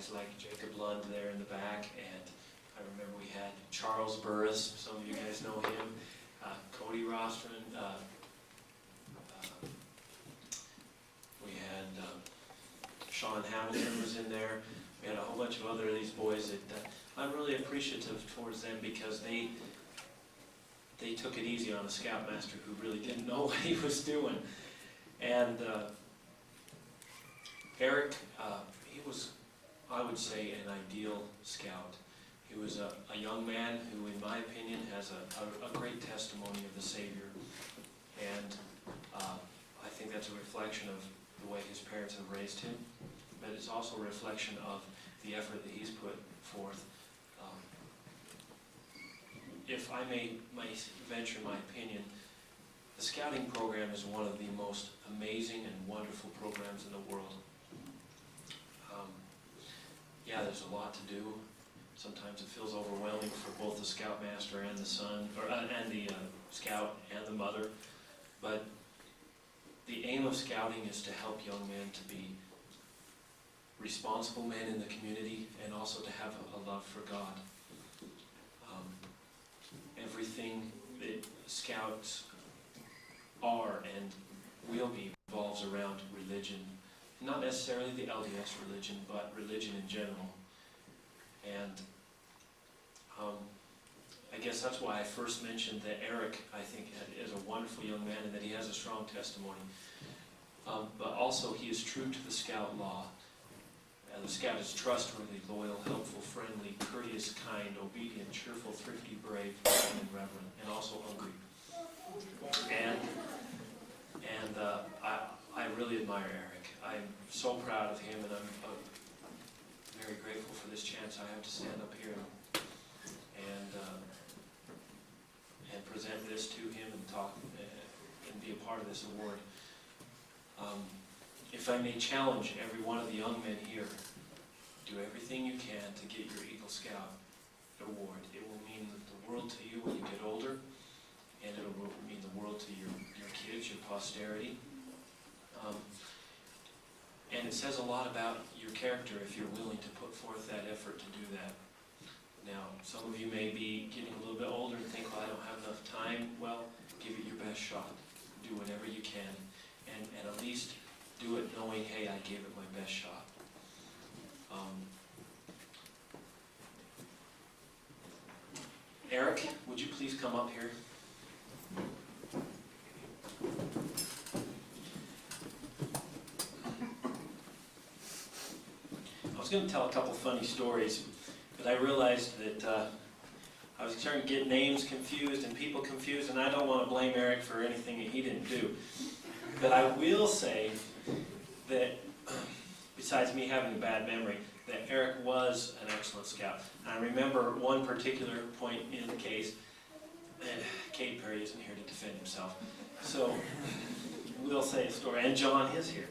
guys like Jacob Lund there in the back, and I remember we had Charles Burris, some of you guys know him, Cody Rostron, we had Sean Hamilton was in there. We had a whole bunch of other of these boys that I'm really appreciative towards them because they took it easy on a scoutmaster who really didn't know what he was doing. And Eric, he was, I would say, an ideal scout. He was a young man who, in my opinion, has a great testimony of the Savior. And I think that's a reflection of the way his parents have raised him. But it's also a reflection of the effort that he's put forth. If I may venture my opinion, the scouting program is one of the most amazing and wonderful programs in the world. Yeah, there's a lot to do. Sometimes it feels overwhelming for both the scoutmaster and the son, and the scout and the mother. But the aim of scouting is to help young men to be responsible men in the community and also to have a love for God. Everything that scouts are and will be revolves around religion. Not necessarily the LDS religion, but religion in general. And I guess that's why I first mentioned that Eric, I think, is a wonderful young man and that he has a strong testimony. But also he is true to the scout law. The scout is trustworthy, loyal, helpful, friendly, courteous, kind, obedient, cheerful, thrifty, brave, and reverent, and also hungry. And I really admire Eric. I'm so proud of him, and I'm very grateful for this chance I have to stand up here and present this to him and talk and be a part of this award. If I may challenge every one of the young men here, do everything you can to get your Eagle Scout award. It will mean the world to you when you get older, and it will mean the world to your kids, your posterity. And it says a lot about your character if you're willing to put forth that effort to do that. Now, some of you may be getting a little bit older and think, well, I don't have enough time. Well, give it your best shot. Do whatever you can. And at least do it knowing, hey, I gave it my best shot. Eric, would you please come up here? I was going to tell a couple funny stories, but I realized that I was starting to get names confused and people confused, and I don't want to blame Eric for anything he didn't do. But I will say that, besides me having a bad memory, that Eric was an excellent scout. And I remember one particular point in the case, and Cade Perry isn't here to defend himself, so we'll say a story, and John is here.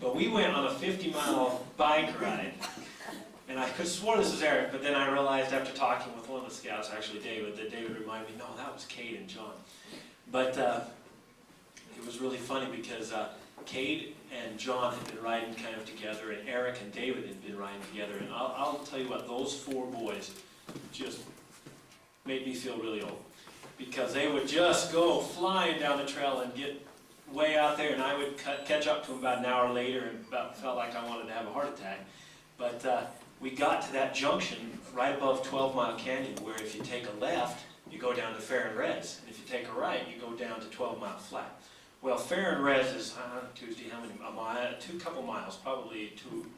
But we went on a 50-mile bike ride, and I could have sworn this was Eric, but then I realized after talking with one of the scouts, actually David, that David reminded me, no, that was Cade and John. But it was really funny because Cade and John had been riding kind of together, and Eric and David had been riding together. And I'll tell you what, those four boys just made me feel really old. Because they would just go flying down the trail and get way out there, and I would catch up to them about an hour later and felt like I wanted to have a heart attack. But we got to that junction right above 12 Mile Canyon, where if you take a left, you go down to Fair and Res. And if you take a right, you go down to 12 Mile Flat. Well, Fair and Res is, Tuesday, how many? A mile, couple miles, probably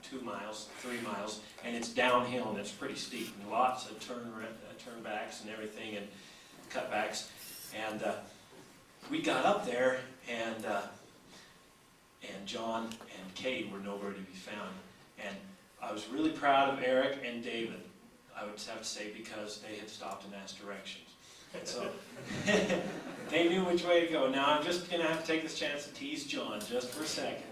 2 miles, 3 miles, and it's downhill and it's pretty steep, and lots of turnbacks and everything, and cutbacks. And we got up there, and John and Cade were nowhere to be found. And I was really proud of Eric and David, I would have to say, because they had stopped and asked directions. And so they knew which way to go. Now I'm just going to have to take this chance to tease John just for a second.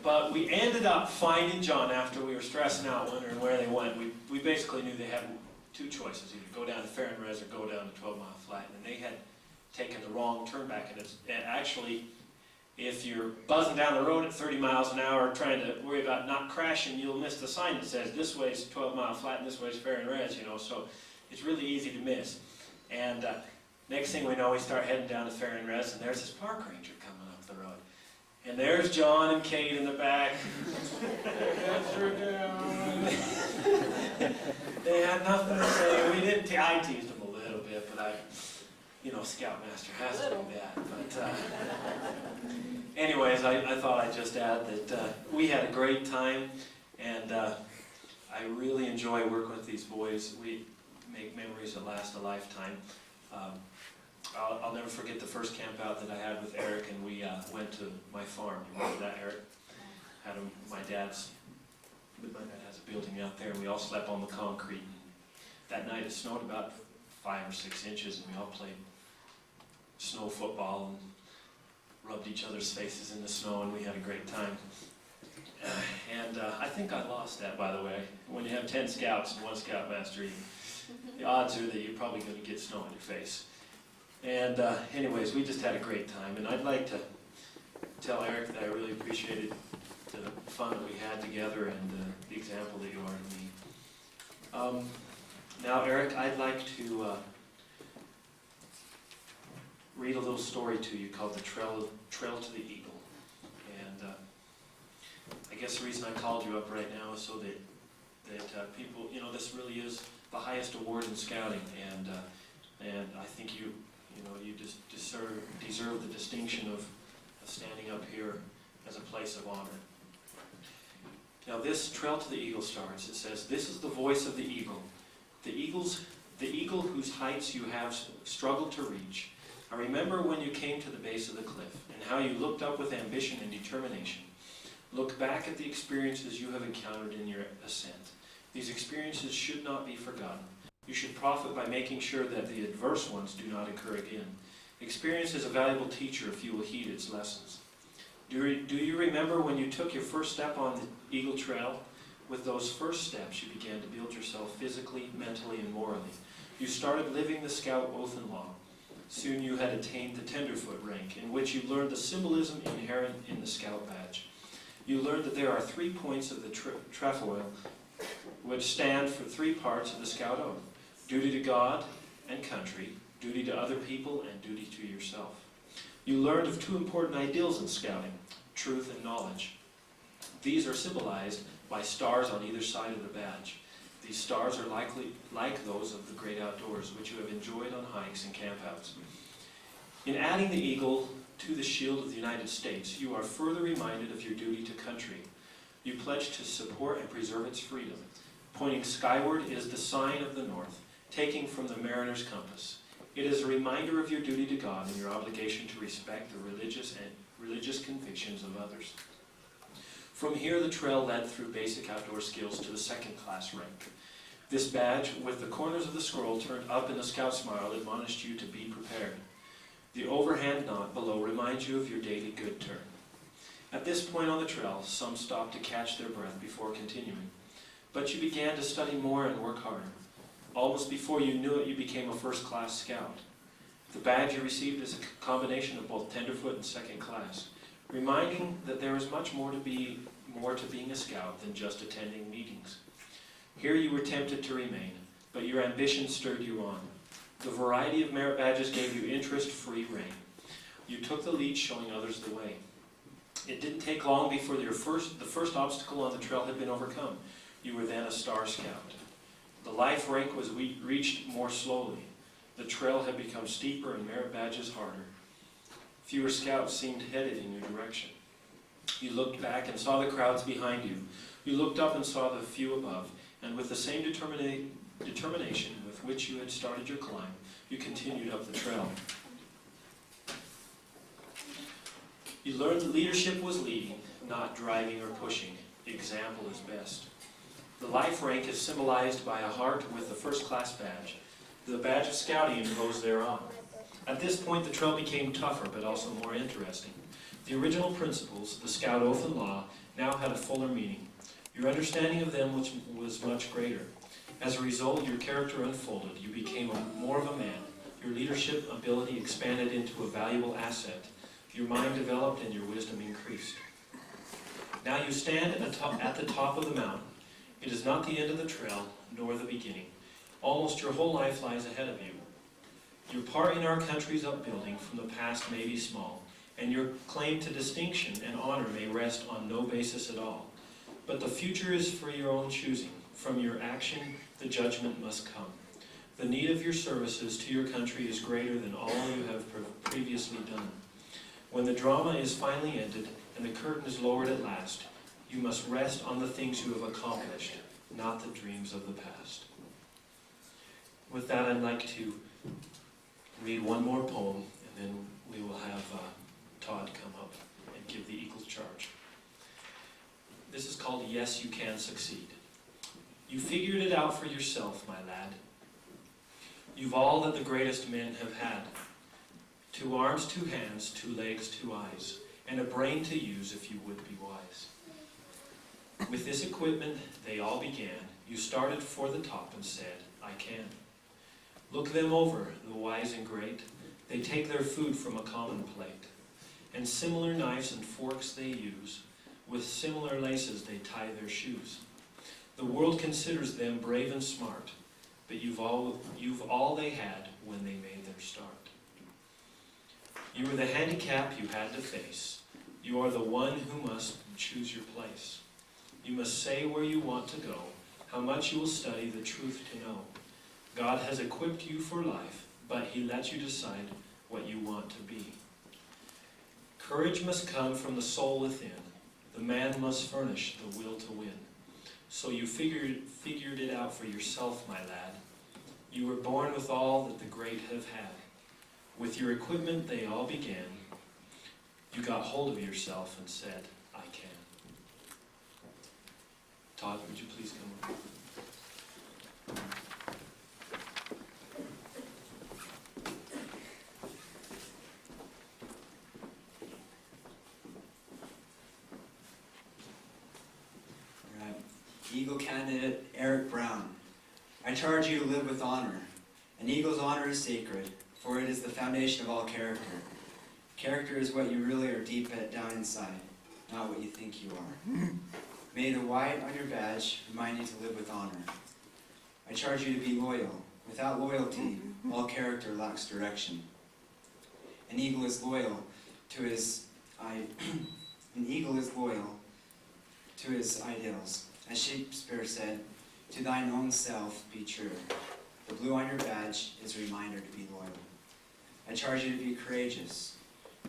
But we ended up finding John after we were stressing out wondering where they went. We basically knew they had two choices, either go down to Fair and Res or go down to 12 Mile Flat. And they had taken the wrong turn back. And actually, If you're buzzing down the road at 30 miles an hour trying to worry about not crashing, you'll miss the sign that says this way's 12-mile flat and this way's fair and res, you know, so it's really easy to miss. And next thing we know, we start heading down to fair and res, and there's this park ranger coming up the road. And there's John and Kate in the back. Their heads are down. They had nothing to say. We didn't. I teased them a little bit, but you know, Scoutmaster has to do that. But anyways, I thought I'd just add that we had a great time, and I really enjoy working with these boys. We make memories that last a lifetime. I'll never forget the first camp out that I had with Eric, and we went to my farm. You remember that, Eric? My dad has a building out there, and we all slept on the concrete. That night it snowed about 5 or 6 inches, and we all played snow football and rubbed each other's faces in the snow, and we had a great time. And I think I lost that, by the way. When you have 10 scouts and 1 scoutmaster, the odds are that you're probably going to get snow in your face. And anyways, we just had a great time, and I'd like to tell Eric that I really appreciated the fun that we had together and the example that you are to me. Now, Eric, I'd like to read a little story to you called The Trail to the Eagle. And I guess the reason I called you up right now is so that people, you know, this really is the highest award in scouting, and I think you just deserve the distinction of standing up here as a place of honor. Now, this Trail to the Eagle starts. It says, "This is the voice of the eagle, the eagle whose heights you have struggled to reach. I remember when you came to the base of the cliff, and how you looked up with ambition and determination. Look back at the experiences you have encountered in your ascent. These experiences should not be forgotten. You should profit by making sure that the adverse ones do not occur again. Experience is a valuable teacher if you will heed its lessons. Do you remember when you took your first step on the Eagle Trail? With those first steps, you began to build yourself physically, mentally, and morally. You started living the Scout oath and law. Soon you had attained the tenderfoot rank, in which you learned the symbolism inherent in the Scout badge. You learned that there are 3 points of the trefoil, which stand for 3 parts of the Scout oath: duty to God and country, duty to other people, and duty to yourself. You learned of 2 important ideals in scouting: truth and knowledge. These are symbolized by stars on either side of the badge. These stars are likely like those of the great outdoors, which you have enjoyed on hikes and campouts. In adding the eagle to the shield of the United States, you are further reminded of your duty to country. You pledge to support and preserve its freedom. Pointing skyward is the sign of the North, taking from the mariner's compass. It is a reminder of your duty to God and your obligation to respect the religious convictions of others. From here, the trail led through basic outdoor skills to the 2nd class rank. This badge, with the corners of the scroll turned up in the Scout smile, admonished you to be prepared. The overhand knot below reminds you of your daily good turn. At this point on the trail, some stopped to catch their breath before continuing. But you began to study more and work harder. Almost before you knew it, you became a 1st class Scout. The badge you received is a combination of both tenderfoot and 2nd class, reminding that there is much more to being a Scout than just attending meetings. Here you were tempted to remain, but your ambition stirred you on. The variety of merit badges gave you interest-free rein. You took the lead, showing others the way. It didn't take long before the first obstacle on the trail had been overcome. You were then a Star Scout. The life rank was reached more slowly. The trail had become steeper and merit badges harder. Fewer Scouts seemed headed in your direction. You looked back and saw the crowds behind you. You looked up and saw the few above, and with the same determination with which you had started your climb, you continued up the trail. You learned that leadership was leading, not driving or pushing. Example is best. The life rank is symbolized by a heart with the 1st class badge, the badge of scouting imposed thereon. At this point, the trail became tougher, but also more interesting. The original principles, the Scout oath and law, now had a fuller meaning. Your understanding of them was much greater. As a result, your character unfolded. You became more of a man. Your leadership ability expanded into a valuable asset. Your mind developed and your wisdom increased. Now you stand at the top of the mountain. It is not the end of the trail, nor the beginning. Almost your whole life lies ahead of you. Your part in our country's upbuilding from the past may be small, and your claim to distinction and honor may rest on no basis at all. But the future is for your own choosing. From your action, the judgment must come. The need of your services to your country is greater than all you have previously done. When the drama is finally ended and the curtain is lowered at last, you must rest on the things you have accomplished, not the dreams of the past. With that, I'd like to read one more poem, and then we will have Todd come up and give the Eagles charge. This is called Yes, You Can Succeed. You figured it out for yourself, my lad. You've all that the greatest men have had. 2 arms, 2 hands, 2 legs, 2 eyes, and a brain to use if you would be wise. With this equipment, they all began. You started for the top and said, I can. Look them over, the wise and great. They take their food from a common plate. And similar knives and forks they use. With similar laces they tie their shoes. The world considers them brave and smart, but you've all they had when they made their start. You were the handicap you had to face. You are the one who must choose your place. You must say where you want to go, how much you will study the truth to know. God has equipped you for life, but He lets you decide what you want to be. Courage must come from the soul within. The man must furnish the will to win. So you figured it out for yourself, my lad. You were born with all that the great have had. With your equipment they all began. You got hold of yourself and said, I can. Todd, would you please come up? All right. Eagle candidate Eric Brown. I charge you to live with honor. An eagle's honor is sacred, for it is the foundation of all character. Character is what you really are deep down inside, not what you think you are. May the white on your badge remind you to live with honor. I charge you to be loyal. Without loyalty, all character lacks direction. An eagle is loyal to his ideals. As Shakespeare said, to thine own self be true. The blue on your badge is a reminder to be loyal. I charge you to be courageous.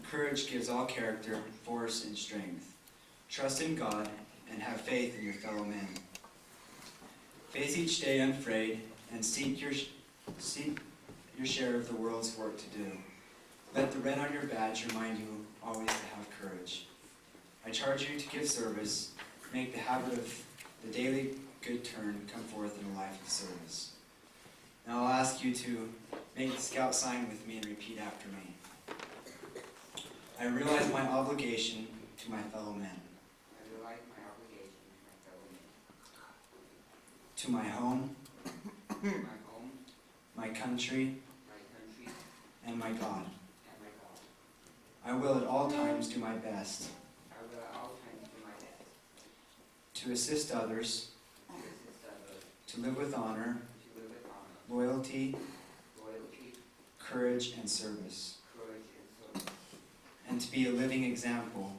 Courage gives all character, force, and strength. Trust in God and have faith in your fellow men. Face each day unafraid and seek your share of the world's work to do. Let the red on your badge remind you always to have courage. I charge you to give service, make the habit of the daily good turn come forth in a life of service. Now I'll ask you to make the scout sign with me and repeat after me. I realize my obligation to my fellow men. I realize my obligation to my fellow men. To my home, My home, my country, my country, and my God. and my God. I will at all times do my best I will at all times do my best to assist others, to assist others, to live with honor, to live with honor, loyalty, loyalty, courage, and service, courage, and service, and to be a living example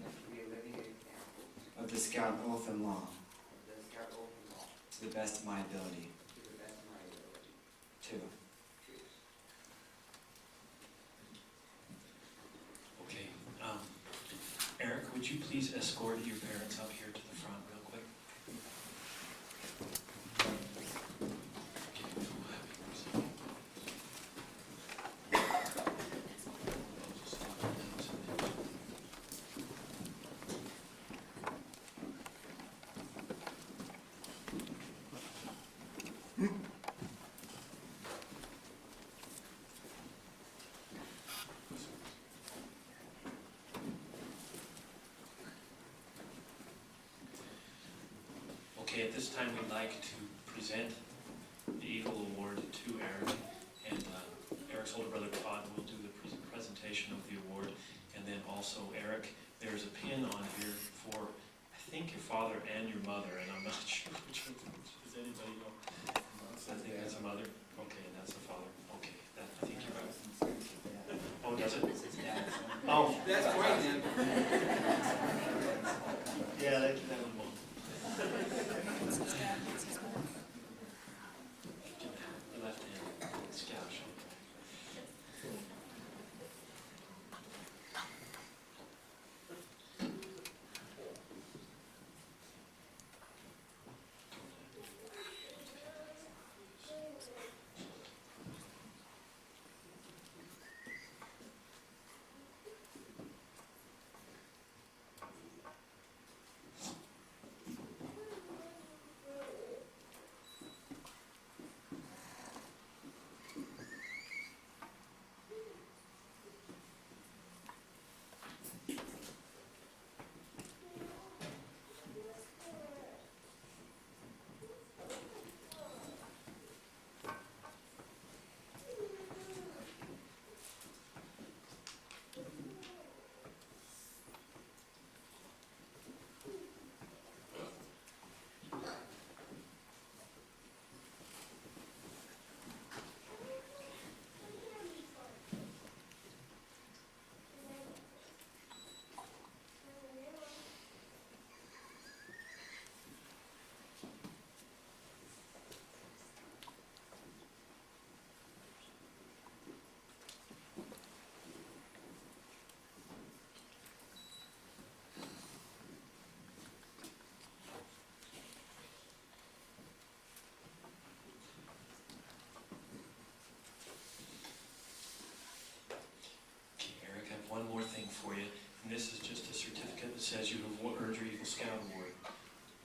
and to be a living example of the Scout oath and law of the Scout Oath and Law to the best of my ability. to the best of my ability. 2. Okay. Eric, would you please escort your parents up here to the front real quick? Okay, at this time we'd like to present the Eagle Award to Eric, and Eric's older brother Todd will do the presentation of the award. And then also, Eric, there's a pin on here for, I think, your father and your mother, and I'm not sure which one. Does anybody know? I think that's a mother. Okay, and that's the father. Okay, that, I think you're right. Oh, does it? It's dad's. Oh, That's great, then. yeah, that one won't. The left hand, scouch. One more thing for you, and this is just a certificate that says you have earned your Eagle Scout Award.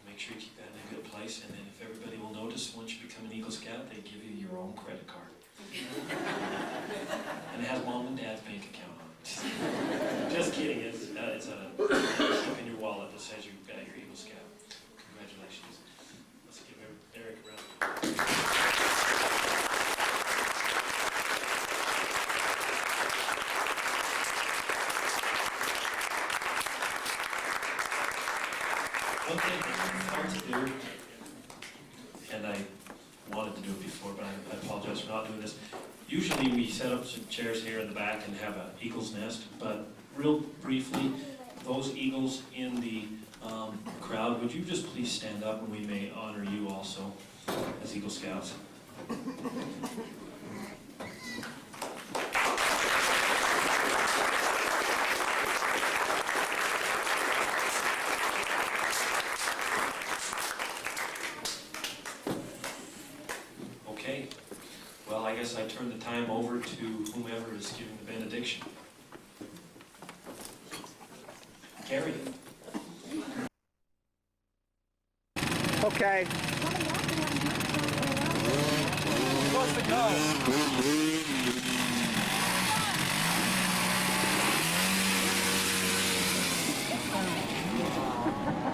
Make sure you keep that in a good place, and then if everybody will notice, once you become an Eagle Scout, they give you your own credit card. And it has mom and dad's bank account on it. Just kidding, it's a chip in your wallet that says you've got your Eagle Scout. Congratulations. Let's give Eric a round of applause. One thing that's hard to do, and I wanted to do it before, but I apologize for not doing this. Usually we set up some chairs here in the back and have an eagle's nest, but real briefly, those eagles in the crowd, would you just please stand up and we may honor you also as Eagle Scouts? Okay, well, I guess I turn the time over to whomever is giving the benediction. Carrie. Okay. Supposed to go.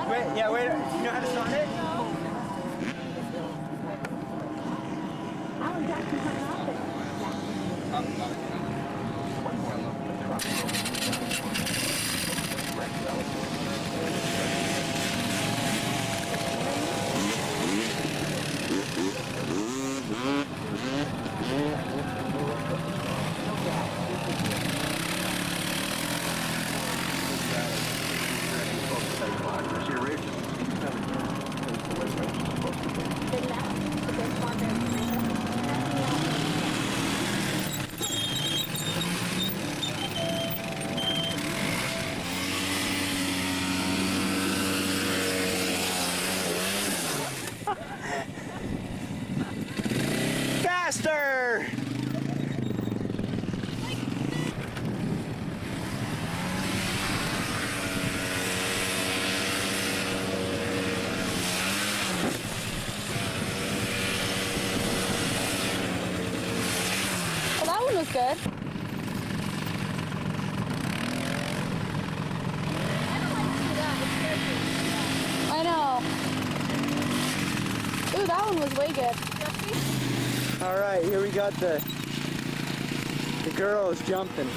Wait, yeah, wait. Do you know how to start it? Faster! Well, that one was good. I know. Ooh, that one was way good. All right, here we got the girls jumping.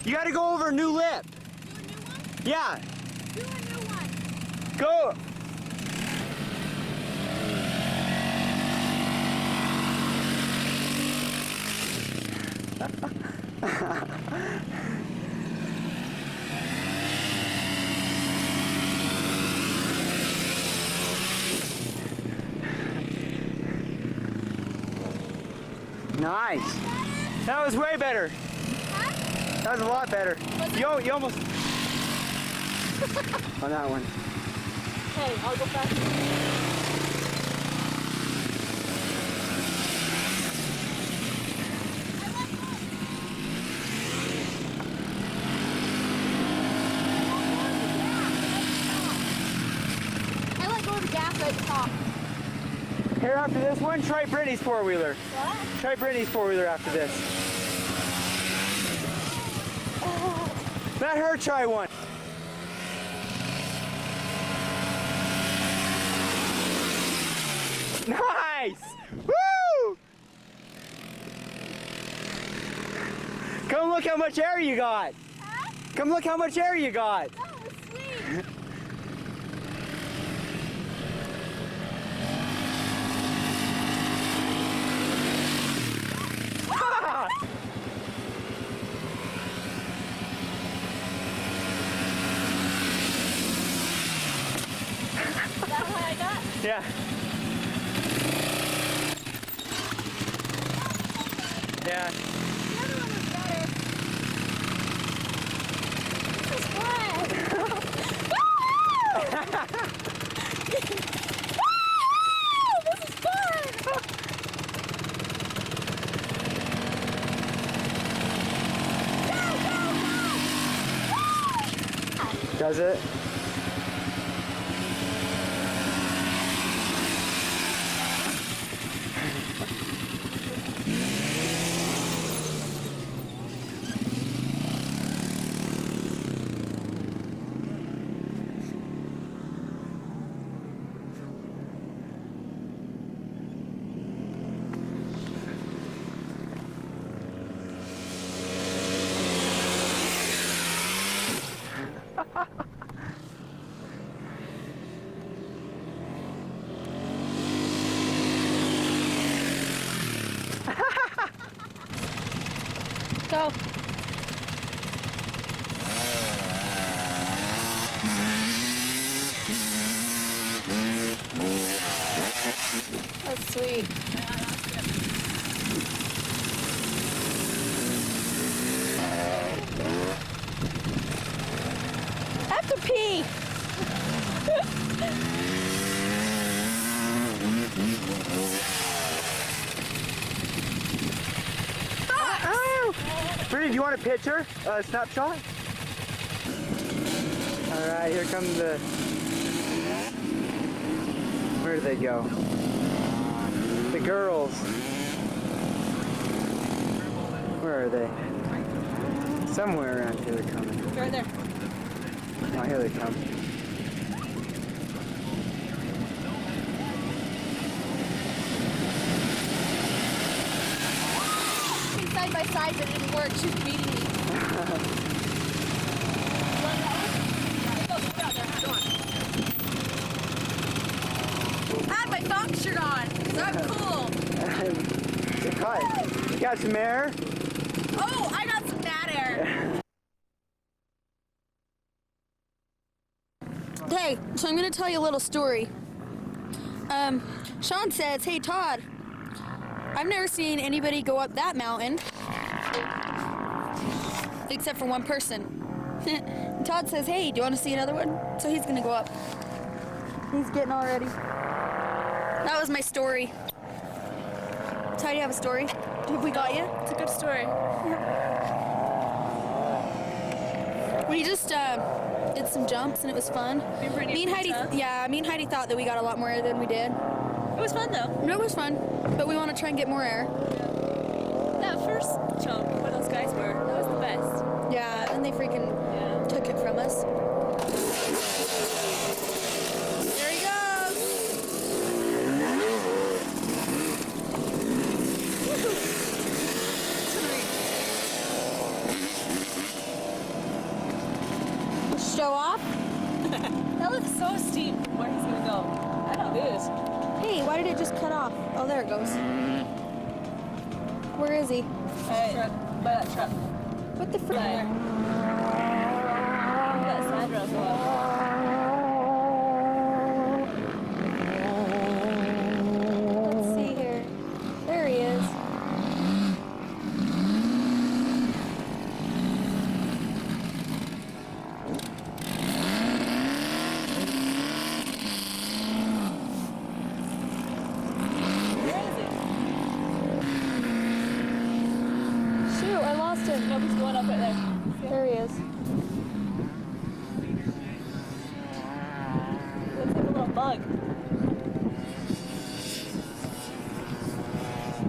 You gotta go over a new lip. Do a new one? Yeah. Do a new one. Go. Nice. That was way better. Huh? That was a lot better. You almost on that one. Hey, I'll go faster. I let go of the gas at the top. Here after this one, try Brittany's four-wheeler. What? Try Brittany's four-wheeler after this. Let her try one. Nice! Woo! Come look how much air you got. Huh? Come look how much air you got. That was sweet. Is that what I got? Yeah. Yeah. The other one was better. This is fun. Woo! This is fun. Does it? Go. That's sweet. I have to pee. Brittany, do you want a picture? A snapshot? All right, here come the... Where do they go? The girls. Where are they? Somewhere around here they're coming. Right there. Oh, here they come. Side by side, but it didn't work. She was beating me. I had my Fox shirt on, so I'm cool. Hi. You got some air? Oh, I got some bad air. Hey, so I'm gonna tell you a little story. Sean says, hey Todd, I've never seen anybody go up that mountain, except for one person. Todd says, hey, do you want to see another one? So he's gonna go up. He's getting all ready. That was my story. Todd, you have a story? Have we got you? It's a good story. We just did some jumps and it was fun. Me and Heidi, me and Heidi thought that we got a lot more air than we did. It was fun though. It was fun, but we want to try and get more air. That first jump where those guys were, that was the best. Yeah, and they freaking took it from us. There he goes. so steep from where he's gonna go. I know it is. Hey, why did it just cut off? Oh, there it goes. Where is he? Hey, by that truck. What the frick? That side road. Let's see here. There he is. Where is he? Shoot, I lost him. Nope, he's going up right there. There he is. Looks like a little bug.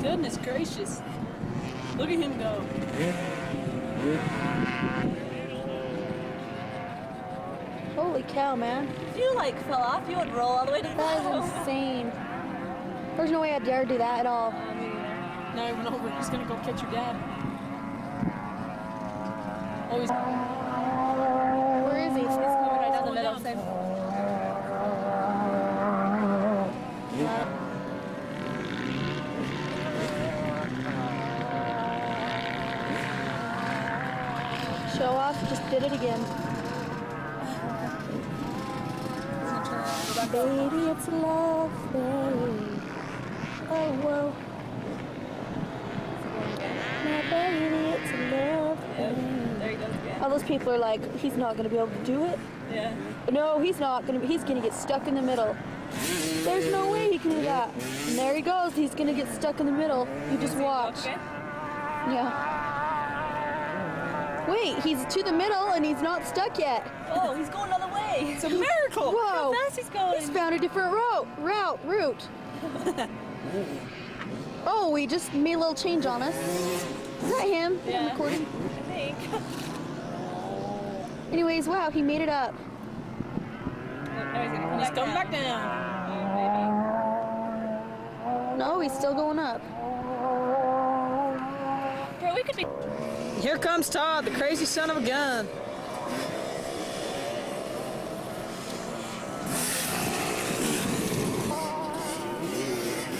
Goodness gracious. Look at him go. Holy cow, man. If you like fell off, you would roll all the way to the That bottom. is insane. There's no way I'd dare do that at all. Now he went over. He's gonna go catch your dad. Oh, he's Where is he? coming right down the middle. Same. Show off, just did it again. Baby, it's love, baby. Oh, whoa. My baby, it's love, baby. There he goes again. All those people are like, he's not gonna be able to do it. Yeah. No, he's not gonna. He's gonna get stuck in the middle. There's no way he can do that. And there he goes. He's gonna get stuck in the middle. You just watch. Okay. Yeah. Wait, he's to the middle and he's not stuck yet. Oh, he's going another way. It's a miracle. Whoa. How fast he's going. He's found a different route. Oh, we just made a little change on us. Is that him? Yeah. I'm recording. I think. Anyways, wow, he made it up. He's coming back down. No, he's still going up. Bro, we could be. Here comes Todd, the crazy son of a gun.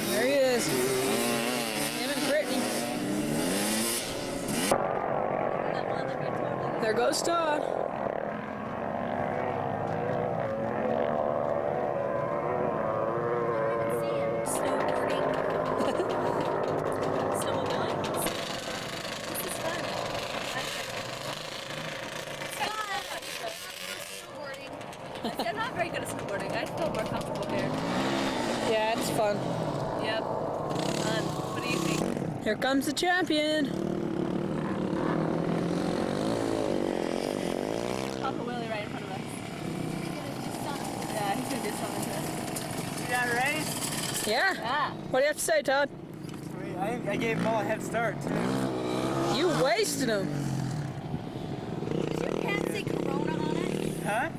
There he is. Him and Brittany. There goes Todd. I'm not very good at snowboarding. I feel more comfortable here. Yeah, it's fun. Yep. What do you think? Here comes the champion. Papa Willie right in front of us. Yeah, he's gonna do something to us. You got a race? Yeah. Yeah. What do you have to say, Todd? I gave him all a head start too. You wasted him. Does your can say Corona on it? Huh?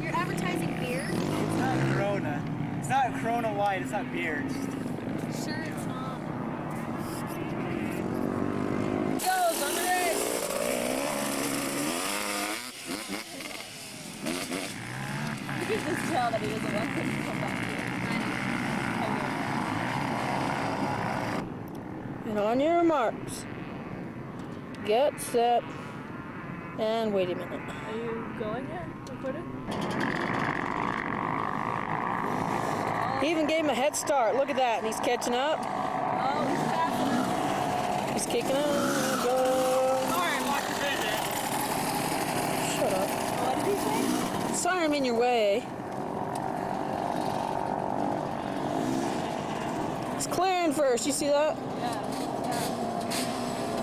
You're advertising beer? It's not Corona. It's not Corona White. It's not beer. It's just Sure it's not. Goes on the race. You can just tell that he doesn't want to come back here. And on your marks, get set, and wait a minute. Are you going yet? Recording? He even gave him a head start. Look at that, and he's catching up. Oh, he's passing us. He's kicking up. Shut up. What did he say? Sorry, I'm in your way. He's clearing first. You see that? Yeah.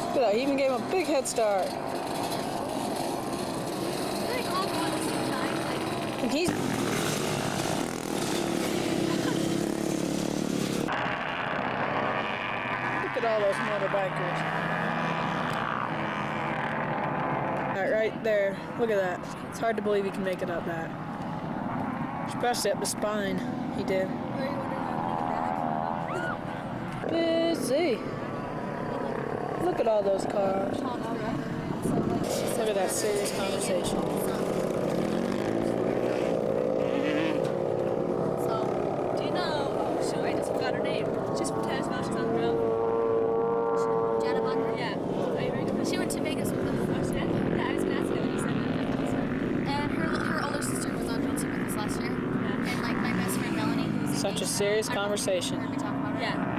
Look at that. He even gave him a big head start. And he's. Look at all those motorbikers. Right there. Look at that. It's hard to believe he can make it up that. Especially up the spine. He did. Busy. Look at all those cars. Look at that serious conversation. a serious conversation. Yeah.